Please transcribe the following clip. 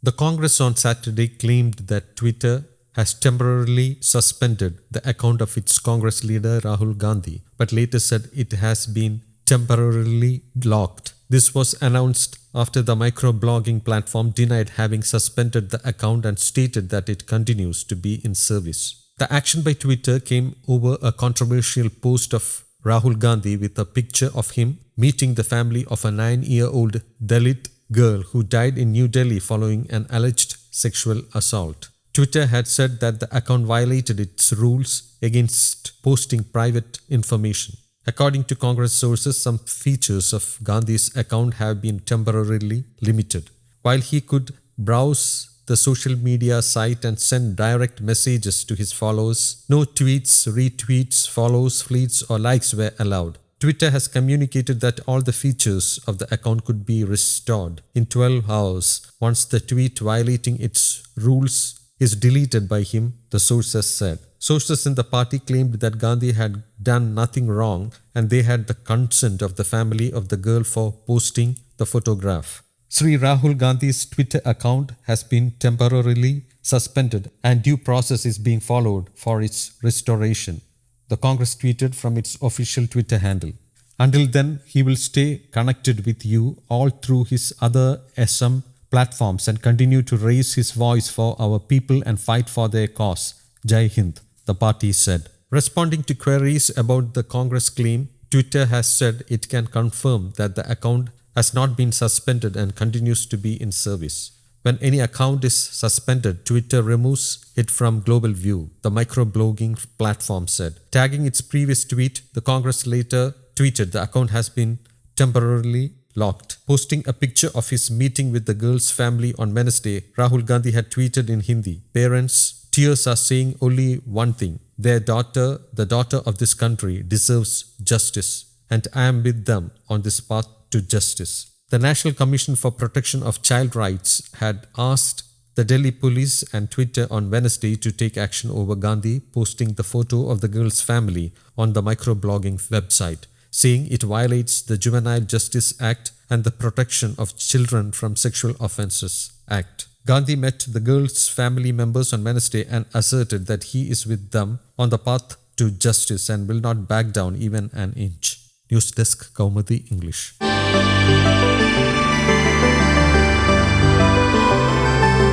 The Congress on Saturday claimed that Twitter has temporarily suspended the account of its Congress leader Rahul Gandhi, but later said it has been temporarily blocked. This was announced after the microblogging platform denied having suspended the account and stated that it continues to be in service. The action by Twitter came over a controversial post of Rahul Gandhi with a picture of him meeting the family of a 9-year-old Dalit girl who died in New Delhi following an alleged sexual assault. Twitter had said that the account violated its rules against posting private information. According to Congress sources, some features of Gandhi's account have been temporarily limited. While he could browse the social media site and send direct messages to his followers, no tweets, retweets, follows, fleets, or likes were allowed. Twitter has communicated that all the features of the account could be restored in 12 hours once the tweet violating its rules is deleted by him, the sources said. Sources in the party claimed that Gandhi had done nothing wrong and they had the consent of the family of the girl for posting the photograph. Sri Rahul Gandhi's Twitter account has been temporarily suspended and due process is being followed for its restoration, the Congress tweeted from its official Twitter handle. Until then, he will stay connected with you all through his other SM platforms and continue to raise his voice for our people and fight for their cause. Jai Hind, the party said. Responding to queries about the Congress claim, Twitter has said it can confirm that the account has not been suspended and continues to be in service. When any account is suspended, Twitter removes it from global view, the microblogging platform said. Tagging its previous tweet, the Congress later tweeted the account has been temporarily locked. Posting a picture of his meeting with the girl's family on Wednesday, Rahul Gandhi had tweeted in Hindi, "Parents' tears are saying only one thing. Their daughter, the daughter of this country, deserves justice, and I am with them on this path to justice." The National Commission for Protection of Child Rights had asked the Delhi police and Twitter on Wednesday to take action over Gandhi posting the photo of the girl's family on the microblogging website, saying it violates the Juvenile Justice Act and the Protection of Children from Sexual Offences Act. Gandhi met the girl's family members on Wednesday and asserted that he is with them on the path to justice and will not back down even an inch. News Desk, Kaumudy English.